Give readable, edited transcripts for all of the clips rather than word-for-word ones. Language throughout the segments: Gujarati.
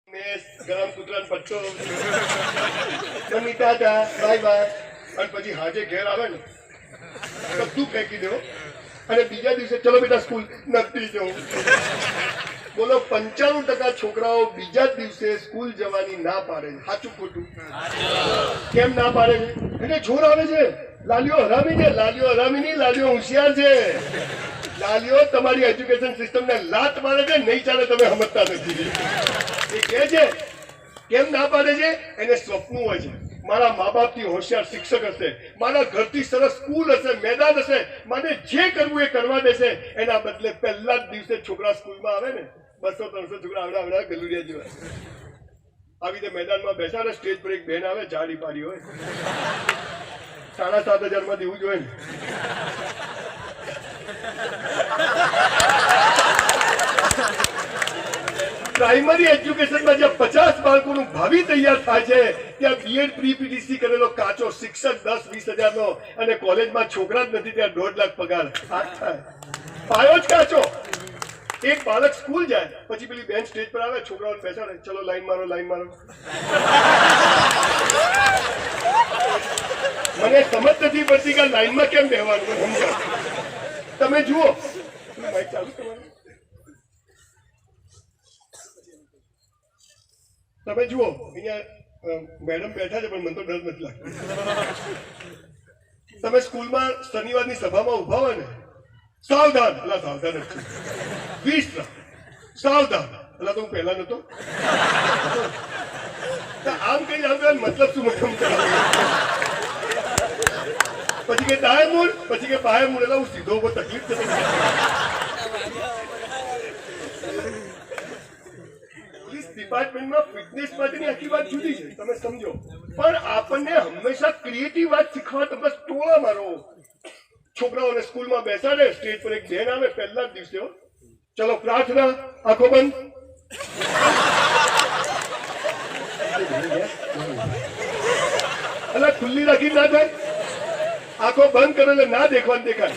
ગરમ કૂતરાનો પટ્ટો મમ્મી ટાટા બાય બાય અને પછી હાજે ઘેર આવે ને બધું ફેંકી દો અને બીજા દિવસે ચલો બેટા સ્કૂલ નથી જવું. બોલો 95% છોકરાઓ બીજા દિવસે સ્કૂલ જવાની ના પાડે છે. સાચું ખોટું? કેમ ના પાડે છે? એટલે જોર આવે છે. લાલીઓ હરામી છે. લાલીઓ હરામી નહીં, લાલીઓ હોશિયાર છે. લાલીઓ તમારી એજ્યુકેશન સિસ્ટમને લાત મારે છે, નહીં ચાલે તમે સમજતા નથી. એ કહે છે કેમ ના પાડે છે? એને સ્વપ્ન હોય છે મારા મા બાપથી હોશિયાર શિક્ષક હશે, મારા ઘરથી સરસ સ્કૂલ હશે, મેદાન હશે, મને જે કરવું એ કરવા દેશે. એના બદલે પહેલા જ દિવસે છોકરા સ્કૂલમાં આવે ને 200-300 છોકરા આવડા ગલુડિયા જેવા આવી રીતે મેદાનમાં બેસાડે. સ્ટેજ પર એક બેન આવે જાડી પાડી હોય 7,500 માં દેવું જોઈએ ને. પ્રાઇમરી એજ્યુકેશનમાં જ્યાં 50 બાળકોનું ભાવિ તૈયાર થાય છે ત્યાં બીએડ પ્રી-પીટીસી કરેલો કાચો શિક્ષક 10-20 હજારનો અને કોલેજમાં છોકરા જ નથી ત્યાં 1.5 લાખ પગાર. પાયો જ કાચો. એક બાળક સ્કૂલ જાય પછી પેલી બેન સ્ટેજ પર આવે, છોકરાઓને બેસાડે, ચલો લાઈન મારો લાઈન મારો. મને સમજ નથી પડતી કે લાઈનમાં કેમ બેહવાનું. સમજાવ તમે જુઓ. માઈક ચાલુ તમારું. તમે જુઓ અહીંયા મેડમ બેઠા છે પણ મને તો ડર નથી લાગતો. તમે સ્કૂલમાં શનિવારની સભામાં ઉભા હોય ને, સાવધાન એટલે સાવધાન જ છે. 20 સાવધાન એટલે તો હું પહેલા નતો. આમ કઈ આમ મતલબ શું મતલબ પછી કે દાય મૂળ, પછી કે બાય મૂળ, એટલે હું સીધો ઉભો. તકલીફ છે. ડિપાર્ટમેન્ટમાં ફિટનેસ માટેની આખી વાત જુદી છે, તમે સમજો. પણ આપણને હંમેશા ક્રિએટિવ વાત શીખવા તમે ટોળા મારો. છોકરાઓને સ્કૂલમાં બેસાડે, સ્ટેજ પર એક બેન આવે પહેલા જ દિવસે, ચલો પ્રાર્થના, આંખો બંધ. એટલે ખુલ્લી રાખી ના થાય, આંખો બંધ કરે એટલે ના દેખવાનું દેખાય.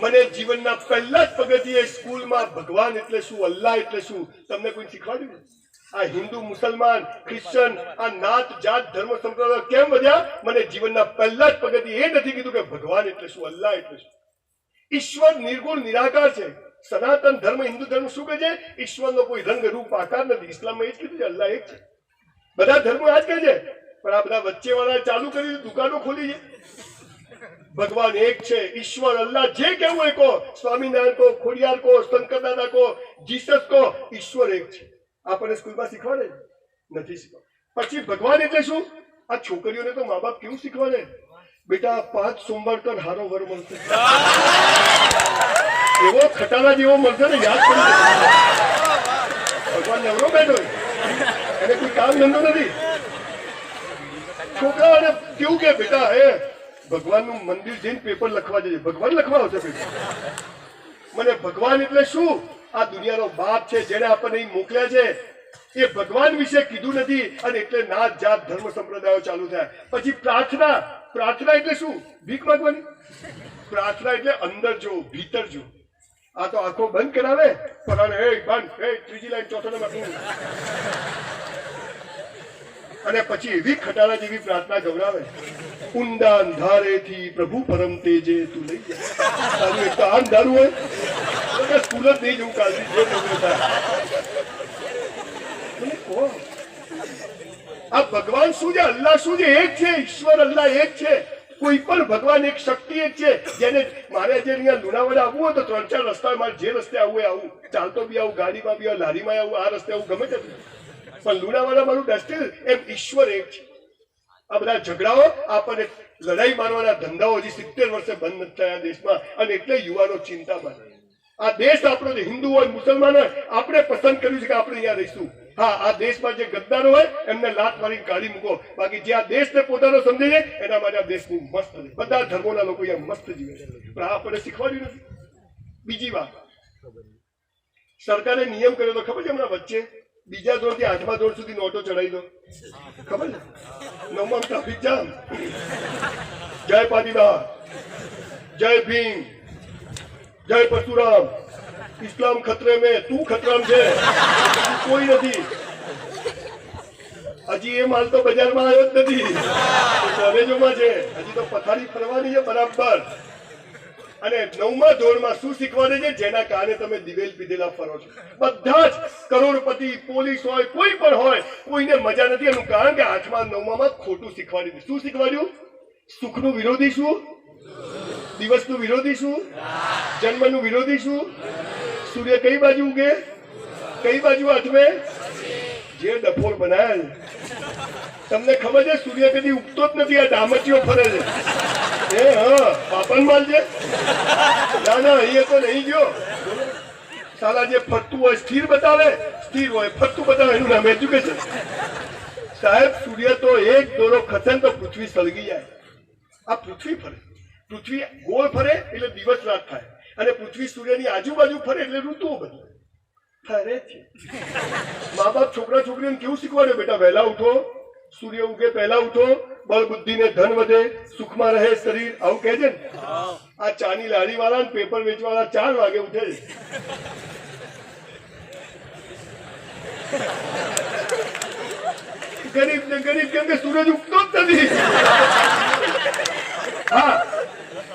મને જીવનના પહેલા જ પગથિયે સ્કૂલમાં ભગવાન એટલે શું, અલ્લાહ એટલે શું તમને કોઈ શીખવાડ્યું? આ હિન્દુ, મુસલમાન, ક્રિશ્ચન, આ નાત જાત ધર્મ સંપ્રદાય કેમ વધ્યા? મને જીવનના પહેલા જ પગથિયે એ નથી કીધું કે ભગવાન એટલે શું, અલ્લાહ એટલે શું. ઈશ્વર નિર્ગુણ નિરાકાર છે. સનાતન ધર્મ, હિન્દુ ધર્મ શું કહે છે? ઈશ્વરનો કોઈ રંગ રૂપ આકાર નથી. ઇસ્લામમાં એ જ કીધું છે અલ્લાહ એક છે. બધા ધર્મો આ જ કહે છે. પણ આ બધા વચ્ચે વાળા ચાલુ કરી દુકાનો ખોલી છે. ભગવાન એક છે. ઈશ્વર, અલ્લાહ જે કેવું હોય કહો, સ્વામિનારાયણ કહો, ખોડિયાર કહો, શંકર દાદા કહો, જીસસ કહો, ઈશ્વર એક છે. આપણને સ્કૂલમાં શીખવાડે નથી શીખવાડે. પછી ભગવાન એટલે શું? આ છોકરીઓને તો મા બાપ કેવું શીખવાડે? બેટા 5 સોમવાર કર, હારો વર મળશે. એવો ખટારા જેવો મળશે ને, યાદ કરી. ભગવાન નવરો બેઠો એને કોઈ કામ ધંધો નથી. છોકરાઓને કેવું કે બેટા ભગવાનનું મંદિર જઈને પેપર લખવા જઈએ. ભગવાન લખવા આવશે પેપર. મને ભગવાન એટલે શું? આ દુનિયાનો બાપ છે જેને આપણને મોકલ્યા છે. એ ભગવાન વિશે કીધું નથી અને એટલે નાત જાત ધર્મ સંપ્રદાયો ચાલુ થયા. પછી પ્રાર્થના. પ્રાર્થના એટલે શું? ભીખ માંગવાની. પ્રાર્થના એટલે અંદર જો, ભીતર જો. આ તો આંખો બંધ કરાવે પરાણે, બંધ, ત્રીજી લાઈન, ચોથો નંબર. અને પછી એવી ખટારા જેવી પ્રાર્થના ગવડાવે, ઊંડા અંધારેથી પ્રભુ પરમ તેજે તું લઈ જાય. તારું એક તો આમ ધારું હોય સ્કૂલ જ નહીં જવું કાલથી. આ ભગવાન શું છે, અલ્લાહ શું છે? એક છે. ઈશ્વર અલ્લાહ એક છે. કોઈ પણ ભગવાન એક શક્તિ એક છે. જેને મારે જે અહીંયા લુણાવાડા આવવું હોય તો 3-4 રસ્તા, મારે જે રસ્તે આવવું હોય આવું, ચાલતો બી આવું, ગાડીમાં બી આવું, લારીમાં આવું, આ રસ્તે આવું, ગમે તે. પણ લુણાવાડા મારું ડેસ્ટિનેશન. એમ ઈશ્વર એક છે. આ બધા ઝઘડાઓ, આપણને લડાઈ મારવાના ધંધાઓ હજી 70 વર્ષે બંધ નથી થયા દેશમાં. અને એટલે યુવાનો ચિંતામાં. આ દેશ આપણો હિન્દુ હોય, મુસલમાન હોય, આપણે પસંદ કર્યું છે કે આપણે અહીંયા રહીશું. હા, આ દેશમાં જે ગદ્દારો હોય એમને લાત મારીને કાઢી મૂકો. બાકી જે આ દેશને પોતાનો સમજે છે એના માટે આ દેશ મસ્ત છે. બધા ધર્મોના લોકો અહીંયા મસ્ત જીવે છે. પણ આ આપણને શીખવાડ્યું નથી. બીજી વાત, સરકારે નિયમ કર્યો તો ખબર છે હમણાં વચ્ચે? બીજા ધોરણથી 8મા ધોરણ સુધી નોટો ચડાવી દો. ખબર છે? 9માં ટ્રાફિક જામ, જય પાટીદાર, जय भीम, जय परशुराम, इस्लाम खतरे में, तू खतराम છે, કોઈ નથી. હજી એ માલ તો બજારમાં આવ્યો જ નથી, કોલેજોમાં છે. હજી તો પથારી ફરવાની છે બરાબર. અને 9મા ધોરણમાં શું શીખવાડે છે? જેના કારણે તમે દિવેલ પીધેલા ફરો છો. બધા જ કરોડપતિ, પોલીસ હોય, કોઈ પણ હોય, કોઈને મજા નથી. એનું કારણ કે 8મા 9મામાં ખોટું શીખવાડ્યું. શું શીખવાડ્યું? સુખનું વિરોધી શું? દિવસનું વિરોધી શું? જન્મનું વિરોધી શું? સૂર્ય કઈ બાજુ ઉગે? કઈ બાજુ આથમે? જે ડફોળ બનાવેલ. તમને ખબર છે સૂર્ય કદી ઉગતો જ નથી, આ ડામચીઓ ફરે છે. હા, પાપન માલ છે. ના ના, અહીંયા તો નહીં ગયો. સાલા જે ફરતું હોય સ્થિર બતાવે, સ્થિર હોય ફરતું બતાવે, એનું નામ એજ્યુકેશન. સાહેબ, સૂર્ય તો એક દોરો ખસે તો પૃથ્વી સળગી જાય. આ પૃથ્વી ફરે, પૃથ્વી ગોળ ફરે એટલે દિવસ રાત થાય, અને પૃથ્વી સૂર્યની આજુબાજુ ફરે એટલે ઋતુઓ બદલે. ફરે છે. મા બાપ છોકરા છોકરીઓને કેવું શીખવાડે? બેટા વહેલા ઉઠો, સૂર્ય ઉગે પહેલા ઉઠો, બળ બુદ્ધિ ને ધન વધે, સુખમાં રહે શરીર, આવું કહે છે ને. આ ચાની લારી વાળા, પેપર વેચવાળા 4 વાગે ઉઠે છે. ગરીબ ને ગરીબ, કેમ કે સૂરજ ઉગતો જ નથી. હા,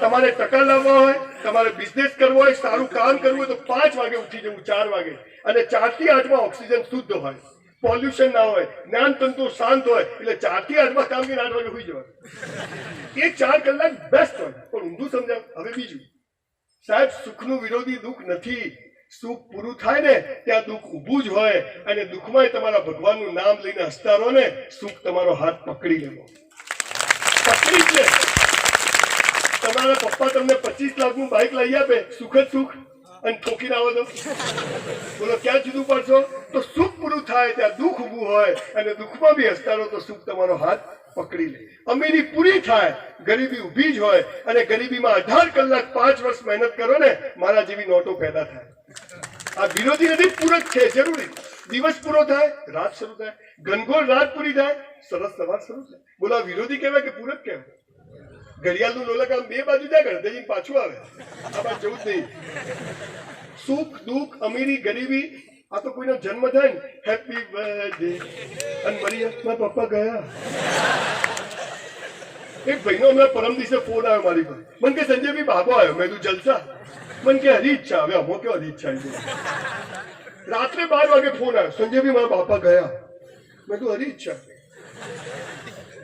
તમારે ટકા લાવવા હોય, તમારે બિઝનેસ કરવો હોય, સારું કામ કરવું હોય તો 5 વાગે ઉઠી જવું, 4 વાગે. અને 4 થી 8માં ઓક્સિજન શુદ્ધ હોય, પોલ્યુશન ના હોય, જ્ઞાન તંતુ શાંત હોય, એટલે 4 થી 8માં કામ કરીને 8 વાગે સુઈ જવાનું. એ 4 કલાક બેસ્ટ હોય. પણ ઊંધું સમજાવ. હવે બીજું, સાહેબ, સુખનું વિરોધી દુઃખ નથી. સુખ પૂરું થાય ને ત્યાં દુઃખ ઊભું જ હોય, અને દુઃખમાં તમારા ભગવાનનું નામ લઈને હસતા રહો ને, સુખ તમારો હાથ પકડી લેવો. પકડી જ લે. તમારા પપ્પા તમને 25 લાખનું બાઇક લઈ આપે, સુખ જ સુખ, અને ઠોકીને આવો તો બોલો ક્યાં જુદું પડશો? તો સુખ પૂરું થાય ત્યાં દુઃખ ઊભું હોય, અને દુઃખમાં બી હસતા રહો તો સુખ તમારો હાથ પકડી લે. અમીરી પૂરી થાય, ગરીબી ઊભી જ હોય, અને ગરીબીમાં 18 કલાક 5 વર્ષ મહેનત કરો ને, મારા જેવી નોટો પેદા થાય. આ વિરોધી નથી, પૂરક છે, જરૂરી. દિવસ પૂરો થાય, રાત શરૂ થાય, ઘનઘોર રાત પૂરી થાય, સરસ સવાર શરૂ થાય. બોલો આ વિરોધી કહેવાય કે પૂરક કહેવાય? ઘડિયાળનું લોલક આમ 2 બાજુ જાય, ઘડે જઈને પાછું આવે. આ બાજુ જવું જ નહીં. સુખ દુઃખ, અમીરી ગરીબી, આ તો કોઈનો જન્મ થાય ને, હેપી બર્થડે, અને મરી મારા પપ્પા ગયા. એક ભાઈનો હમણાં પરમ દિવસે ફોન આવ્યો મારી પર. મને કે સંજયભાઈ બાબો આવ્યો. મેં તું જલસા? મને કે હરી ઈચ્છા. હવે અમો કેવો હરી ઈચ્છા આવી? રાત્રે 12 વાગે ફોન આવ્યો, સંજયભાઈ મારા બાપા ગયા. મેં તું હરી ઈચ્છા?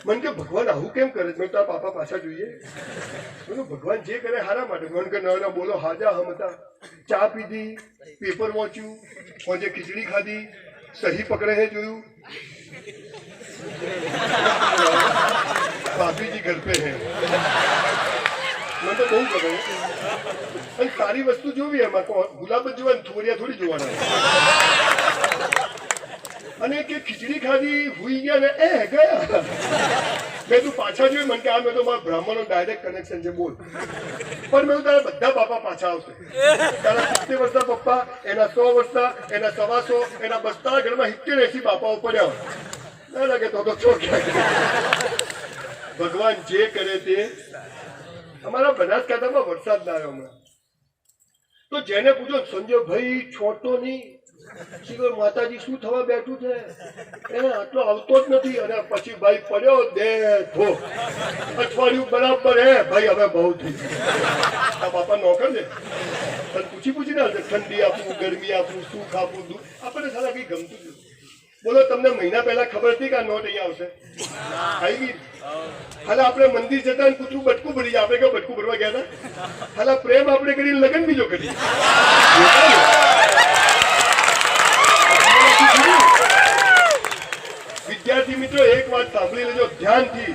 મને કે ભગવાન આવું કેમ કરે? મેં તારા પાપા પાછા જોઈએ. ભગવાન જે કરે હારા માટે. મને કે ના બોલો, હાજા હમ હતા. ચા પીધી, પેપર વાંચ્યું, આજે ખીચડી ખાધી, સહી પકડે હે જોયું, ભાભી જી ઘર પે હે. મને તો બહુ ગમે. અને સારી વસ્તુ જોવી, એમાં ગુલાબ જ જોવાની, થોડિયા થોડી જોવાના. અને કે ખીચડી ખાધી, હુઈ ગયા ને એ ગયા. મેં તું પાછા જોયું? મને કે આ મેં તો મારા બ્રાહ્મણનો ડાયરેક્ટ કનેક્શન છે, બોલ. પણ મેં તારા બધા બાપા પાછા આવશે. તારા 70 વર્ષના પપ્પા, એના 100 વર્ષના, એના 125, એના બસતા ઘરમાં 70-80 બાપાઓ પડ્યા હોય. ના લાગે તો ભગવાન જે કરે તે. અમારા બનાસકાંઠામાં વરસાદ ના આવ્યો હમણાં. તો જેને પૂછો સંજયભાઈ છોડતો નહીં, માતાજી શું થવા બેઠું છે, એને આટલો આવતો જ નથી. અને પછી ભાઈ પડ્યો દેખો, અઠવાડિયું બરાબર હે ભાઈ, હવે બહુ થઈ ગયું. આ બાપા નોકર છે, પણ પૂછીને આવશે ઠંડી આપવું, ગરમી આપવું, સુખ આપવું, દુઃખ આપણને સારા કઈ ગમતું જ. બોલો તમને મહિના પહેલા ખબર હતી કે આ નોટ અહીંયા આવશે? આવી ગઈ. હાલ આપણે મંદિર જતા કૂતરું બટકું ભરી જાય. આપણે કઈ બટકું ભરવા ગયા હતા? હાલ પ્રેમ આપણે કરી, લગ્ન બીજો કરી. વિદ્યાર્થી મિત્રો, એક વાત સાંભળી લેજો ધ્યાનથી.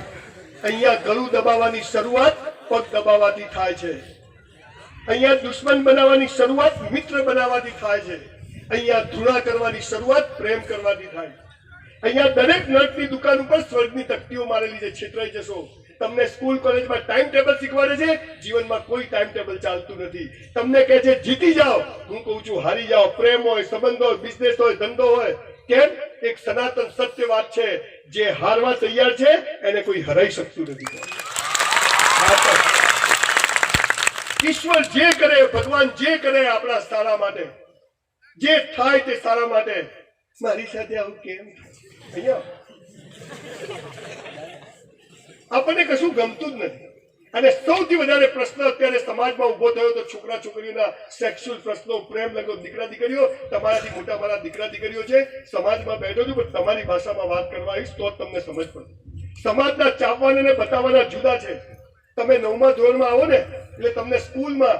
અહીંયા ગળું દબાવવાની શરૂઆત પગ દબાવવાથી થાય છે. અહીંયા દુશ્મન બનાવવાની શરૂઆત મિત્ર બનાવવાથી થાય છે. અહીંયા ધૂણા કરવાની શરૂઆત પ્રેમ કરવાથી થાય. અહીંયા દરેક નર્કની દુકાન ઉપર સ્વર્ગની તકતીઓ મારેલી છે. છેતરાઈ જશો. તમને સ્કૂલ કોલેજમાં ટાઈમ ટેબલ શીખવાડે છે, જીવનમાં કોઈ ટાઈમ ટેબલ ચાલતું નથી. તમને કહે છે જીતી જાઓ, હું કહું છું હારી જાઓ. પ્રેમ હોય, સંબંધ હોય, બિઝનેસ હોય, ધંધો હોય, કેમ? એક સનાતન સત્ય વાત છે, જે હારવા તૈયાર છે એને કોઈ હરાઈ શકતું નથી. ઈશ્વર જે કરે, ભગવાન જે કરે આપણા સારા માટે, જે થાય તે સારા માટે. મારી સાથે આવું કેમ અહીંયા આપણને કશું ગમતું જ નથી. અને સૌથી વધારે પ્રશ્ન અત્યારે સમાજમાં ઉભો થયો તો છોકરા છોકરીઓના સેક્સ્યુઅલ પ્રશ્નો, પ્રેમ લગો, દીકરા દીકરીઓ. તમારાથી મોટા મારા દીકરા દીકરીઓ છે. સમાજમાં બેઠો છું પણ તમારી ભાષામાં વાત કરવા આવીશ તો જ તમને સમજ પડે. સમાજના ચાપવાના અને બતાવવાના જુદા છે. તમે 9મા ધોરણમાં આવો ને એટલે તમને સ્કૂલમાં,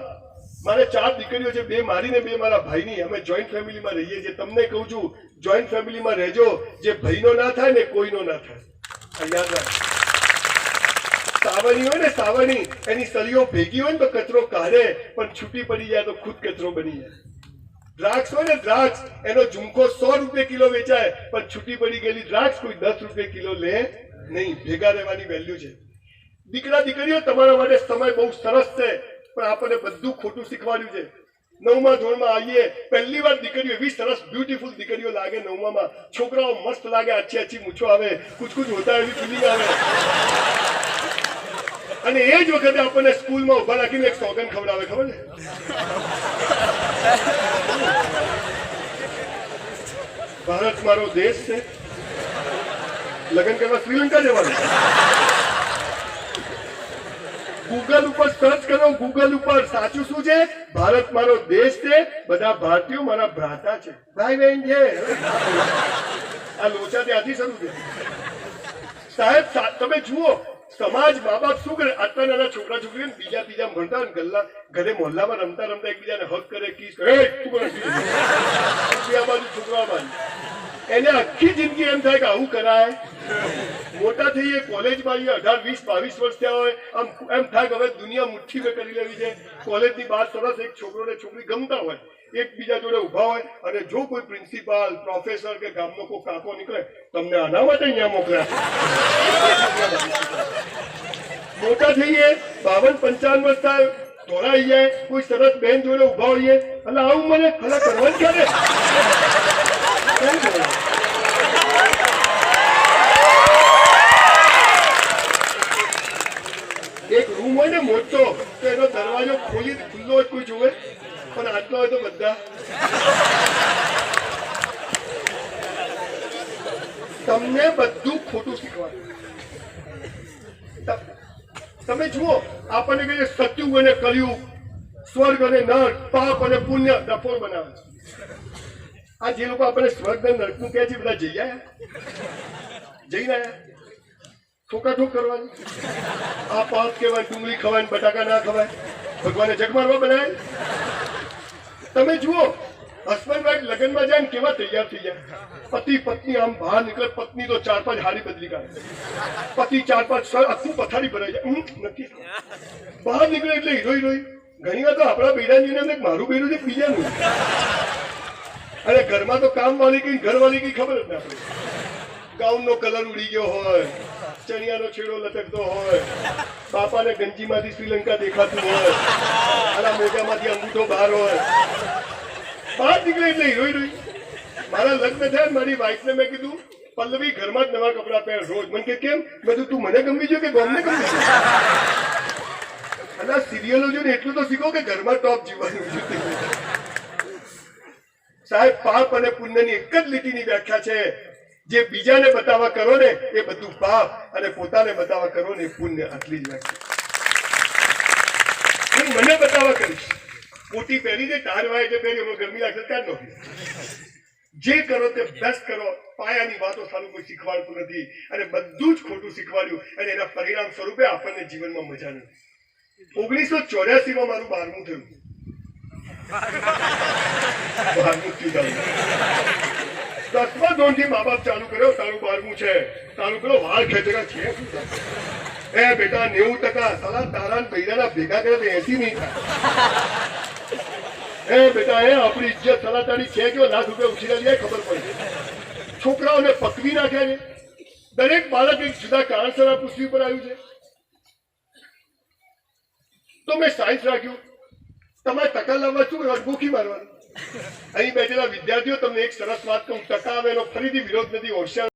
મારે 4 દીકરીઓ છે, 2 મારી ને 2 મારા ભાઈની. અમે જોઈન્ટ ફેમિલીમાં રહીએ છીએ. તમને કહું છું, જોઈન્ટ ફેમિલીમાં રહેજો. જે ભાઈનો ના થાય ને કોઈનો ના થાય. યાદ રાખ. સાવણી હોય ને, સાવણી, એની સળીઓ ભેગી હોય ને તો કચરો કાઢે, પણ છૂટી પડી જાય તો ખુદ કચરો બની જાય. દ્રાક્ષ હોય ને, દ્રાક્ષ, એનો ઝુમકો 100 રૂપિયા કિલો વેચાય, પણ છૂટી પડી ગયેલી દ્રાક્ષ કોઈ 10 રૂપિયા કિલો લે નહીં. ભેગા રહેવાની વેલ્યુ છે. દીકરા દીકરીઓ, તમારા માટે સમય બહુ સરસ છે, પણ આપણને બધું ખોટું શીખવાડ્યું છે. 9મા ધોરણમાં આવીએ, પહેલી વાર દીકરીઓ એવી સરસ બ્યુટીફુલ દીકરીઓ લાગે 9માં. છોકરાઓ મસ્ત લાગે, આછી આછી મૂછો આવે, કુછ કુછ હોતા એવી ફિલિંગ આવે. અને એ જ વખતે આપણને સ્કૂલમાં ઉભા રાખીને એક સોગન ખવડાવે, ખબર છે? ભારત મારો દેશ છે, લગ્ન કરવા શ્રીલંકા જવાનું. ગૂગલ ઉપર સર્ચ કરો, ગૂગલ ઉપર સાચું શું છે? ભારત મારો દેશ છે, બધા ભારતીયો મારા ભ્રાતા છે, ભાઈ બહેન છે. આ લોચા ત્યાંથી શરૂ છે. સાહેબ તમે જુઓ, સમાજ, મા બાપ શું કરે? આટલા નાના છોકરા છોકરીઓ બીજા ત્રીજા ભણતા હોય, ગલ્લા ઘરે મોહલ્લામાં રમતા રમતા એકબીજાને હક કરે, કિસ કરે. આ બાજુ છોકરા બાજુ એને આખી જિંદગી એમ થાય કે આવું કરાય. મોટા થઈએ, કોલેજમાં આવીએ, 18, 20, 22 વર્ષ થયા હોય, આમ એમ થાય કે હવે દુનિયા મુઠ્ઠી કરી લેવી છે. કોલેજની બહાર સરસ એક છોકરો ને છોકરી ગમતા હોય, એકબીજા જોડે ઉભા હોય, અને જો કોઈ પ્રિન્સિપાલ, પ્રોફેસર કે ગામનો કોઈ કાકો નીકળે, તમને આના માટે અહીંયા મોકલ્યા. મોટા થઈએ, 52-55 વર્ષ થાય, ધોળાઈ જાય, કોઈ સરસ બેન જોડે ઉભા હોઈએ, એટલે આવું મને ભલા કરવાનું ક્યારે? એક રૂમ હોય ને મોટો, તો એનો દરવાજો ખોલી ખુલ્લો હોય કોઈ જોવે, પણ આટલો હોય તો બધા. તમને બધું ખોટું શીખવાનું. તમે જુઓ, આપણને કહીએ સત્યુગ અને કલયુગ, સ્વર્ગ અને નર્ક, પાપ અને પુણ્ય ડફોર બનાવે છે. આ જે લોકો આપણને સ્વર્ગ અને નર્કનું કહે છે, બધા જઈ આયા? જઈને આયા? ઠોકાઠોક કરવાની. આ પાપ કહેવાય, ડુંગળી ખવાય, બટાકા ના ખવાય, ભગવાને જગ મારવા બનાવે. તમે જુઓ, હસબન્ડ વાઈફ લગ્નમાં જાય ને કેવા તૈયાર થઈ જાય. પતિ પત્ની આમ બહાર નીકળે, પત્ની તો 4-5 હારી બદલી કાઢે, પતિ 4-5 આખું પથારી ભરાઈ જાય. નથી બહાર નીકળે એટલે હીરો હિરોઈ. ઘણી વાર તો આપણા બેડાજીને મારું બેડું છે બીજાનું. અને ઘરમાં તો કામ વાળી કઈ, ઘર વાળી કઈ ખબર જ ના પડે. ગાઉનનો કલર ઉડી ગયો હોય, ચણિયાનો છેડો લટકતો હોય, બાપાને ગંજીમાંથી શ્રીલંકા દેખાતું હોય, આના મોઢામાંથી અંગૂઠો બહાર હોય. બહાર નીકળે એટલે હીરોઈ રોઈ. મારા લગ્ન થયા, મારી વાઈફને મેં કીધું, પલ્લવી ઘરમાં જ નવા કપડા પહેર રોજ. મને કે કેમ? બધું તું મને ગમી ગયો કે ગમને ગમી ગયો? અને સિરિયલો જોઈને એટલું તો શીખો કે ઘરમાં ટોપ જીવવાનું. સાહેબ, પાપ અને પુણ્યની એક જ લીટીની વ્યાખ્યા છે. જે બીજાને બતાવવા કરો ને એ બધું પાપ, અને પોતાને બતાવવા કરો ને એ પુણ્ય. આટલી જ વ્યાખ્યા. હું મને બતાવવા કરીશ. કોટી પહેરી દે, તારવાય એટલે પહેરી, એમાં ગરમી લાગશે ત્યાં નોખી. જે કરો તે બેસ્ટ કરો. પાયાની વાતો સારું કોઈ શીખવાડતું નથી, અને બધું જ ખોટું શીખવાડ્યું, અને એના પરિણામ સ્વરૂપે આપણને જીવનમાં મજા નથી. 1984માં મારું 12મું થયું. 12મું થયું. 10મા ધોરણથી મા બાપ ચાલુ કર્યો, તારું 12મું છે, તારું પેલો વાળ ખેંચેલા છે. એ બેટા 90% સાલા તારા બૈરાના ભેગા કરે તો 80 નહીં થાય. એ બેટા, એ આપણી ઇજ્જત સાલા તારી છે કે લાખ રૂપિયા ઉછીના લે ખબર પડે. છોકરાઓને પકવી નાખ્યા છે. દરેક બાળક એક જુદા કારણસર આ પૃથ્વી પર આવ્યું છે. તો મેં સાયન્સ રાખ્યું. તમારે ટકા લાવવા શું ગોખી મારવાનું. અહીં બેઠેલા વિદ્યાર્થીઓ, તમને એક સરસ વાત કહું, ટકા આવે એનો ફરીથી વિરોધ નથી. હોશિયાર